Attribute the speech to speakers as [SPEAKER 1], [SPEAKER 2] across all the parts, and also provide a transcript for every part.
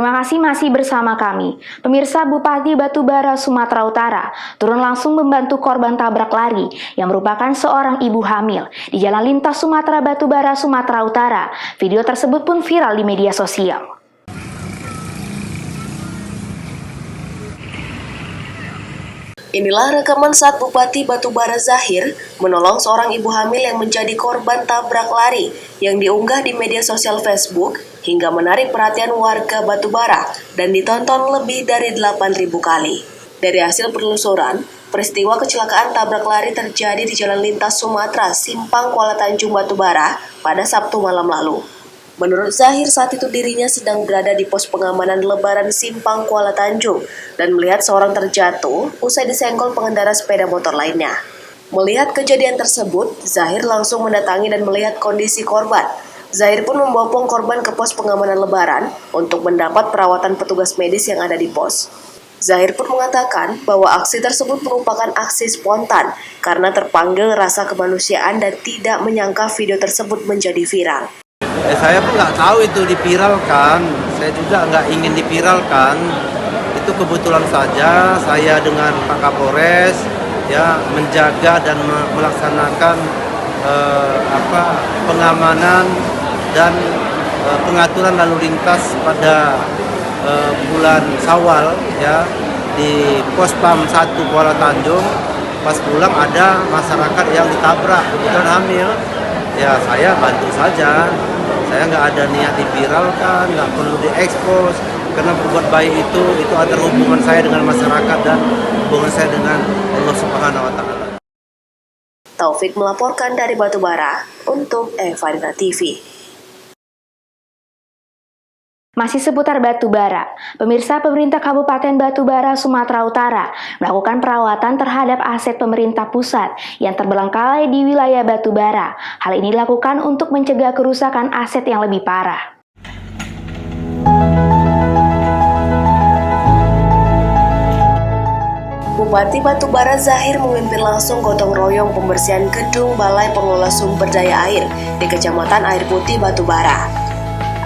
[SPEAKER 1] Terima kasih masih bersama kami. Pemirsa, Bupati Batubara, Sumatera Utara turun langsung membantu korban tabrak lari yang merupakan seorang ibu hamil di Jalan Lintas Sumatera Batubara, Sumatera Utara. Video tersebut pun viral di media sosial.
[SPEAKER 2] Inilah rekaman saat Bupati Batubara Zahir menolong seorang ibu hamil yang menjadi korban tabrak lari yang diunggah di media sosial Facebook hingga menarik perhatian warga Batubara dan ditonton lebih dari 8.000 kali. Dari hasil penelusuran, peristiwa kecelakaan tabrak lari terjadi di Jalan Lintas Sumatera, Simpang Kuala Tanjung, Batubara pada Sabtu malam lalu. Menurut Zahir, saat itu dirinya sedang berada di pos pengamanan Lebaran Simpang Kuala Tanjung dan melihat seorang terjatuh usai disenggol pengendara sepeda motor lainnya. Melihat kejadian tersebut, Zahir langsung mendatangi dan melihat kondisi korban. Zahir pun membopong korban ke pos pengamanan Lebaran untuk mendapat perawatan petugas medis yang ada di pos. Zahir pun mengatakan bahwa aksi tersebut merupakan aksi spontan karena terpanggil rasa kemanusiaan dan tidak menyangka video tersebut menjadi viral.
[SPEAKER 3] Saya pun nggak tahu itu dipiralkan, saya juga nggak ingin dipiralkan. Itu kebetulan saja saya dengan Pak Kapolres ya menjaga dan melaksanakan pengamanan dan pengaturan lalu lintas pada bulan Syawal ya di Pos Pam 1 Kuala Tanjung. Pas pulang ada masyarakat yang ditabrak kebetulan hamil. Ya saya bantu saja. Saya nggak ada niat dipiralkan, nggak perlu diekspos, karena berbuat baik itu antara hubungan saya dengan masyarakat dan hubungan saya dengan Allah Subhanahu Wa Taala.
[SPEAKER 2] Taufik melaporkan dari Batubara untuk Evarina TV.
[SPEAKER 1] Masih seputar Batubara, pemirsa, pemerintah Kabupaten Batubara, Sumatera Utara melakukan perawatan terhadap aset pemerintah pusat yang terbengkalai di wilayah Batubara. Hal ini dilakukan untuk mencegah kerusakan aset yang lebih parah.
[SPEAKER 2] Bupati Batubara Zahir memimpin langsung gotong royong pembersihan gedung Balai Pengelola Sumber Daya Air di Kecamatan Air Putih, Batubara.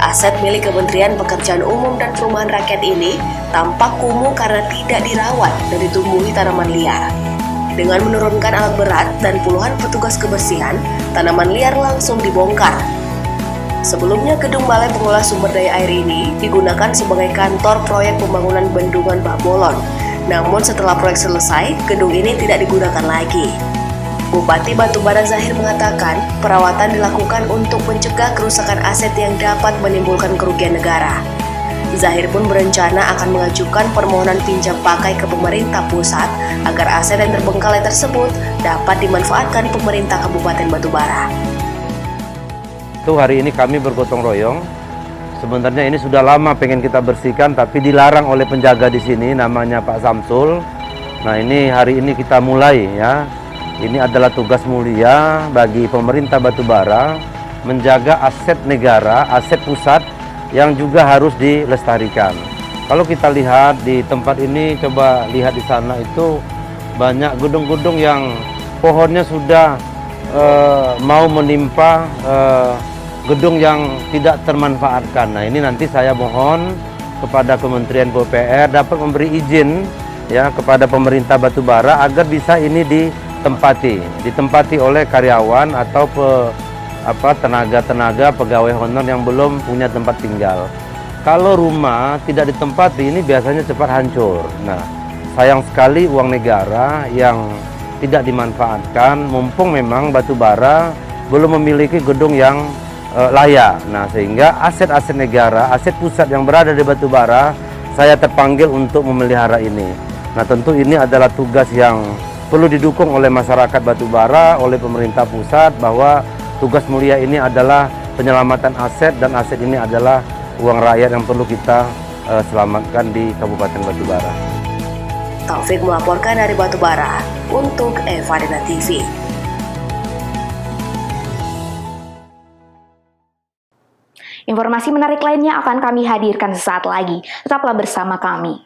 [SPEAKER 2] Aset milik Kementerian Pekerjaan Umum dan Perumahan Rakyat ini tampak kumuh karena tidak dirawat dan ditumbuhi tanaman liar. Dengan menurunkan alat berat dan puluhan petugas kebersihan, tanaman liar langsung dibongkar. Sebelumnya, gedung Balai Pengelola Sumber Daya Air ini digunakan sebagai kantor proyek pembangunan bendungan Babolon. Namun setelah proyek selesai, gedung ini tidak digunakan lagi. Bupati Batubara Zahir mengatakan perawatan dilakukan untuk mencegah kerusakan aset yang dapat menimbulkan kerugian negara. Zahir pun berencana akan mengajukan permohonan pinjam pakai ke pemerintah pusat agar aset yang terbengkalai tersebut dapat dimanfaatkan pemerintah Kabupaten Batubara.
[SPEAKER 3] Hari ini kami bergotong royong. Sebenarnya ini sudah lama pengen kita bersihkan, tapi dilarang oleh penjaga di sini, namanya Pak Samsul. Nah ini hari ini kita mulai ya. Ini adalah tugas mulia bagi pemerintah Batubara menjaga aset negara, aset pusat yang juga harus dilestarikan. Kalau kita lihat di tempat ini, coba lihat di sana itu banyak gedung-gedung yang pohonnya sudah mau menimpa gedung yang tidak termanfaatkan. Nah ini nanti saya mohon kepada Kementerian PUPR dapat memberi izin ya kepada pemerintah Batubara agar bisa ini ditempati oleh karyawan atau tenaga-tenaga pegawai honor yang belum punya tempat tinggal. Kalau rumah tidak ditempati ini biasanya cepat hancur. Nah, sayang sekali uang negara yang tidak dimanfaatkan, mumpung memang Batubara belum memiliki gedung yang layak. Nah, sehingga aset-aset negara, aset pusat yang berada di Batubara, saya terpanggil untuk memelihara ini. Nah, tentu ini adalah tugas yang perlu didukung oleh masyarakat Batubara, oleh pemerintah pusat, bahwa tugas mulia ini adalah penyelamatan aset dan aset ini adalah uang rakyat yang perlu kita selamatkan di Kabupaten Batubara.
[SPEAKER 2] Taufik melaporkan dari Batubara untuk Evarina TV.
[SPEAKER 1] Informasi menarik lainnya akan kami hadirkan sesaat lagi. Tetaplah bersama kami.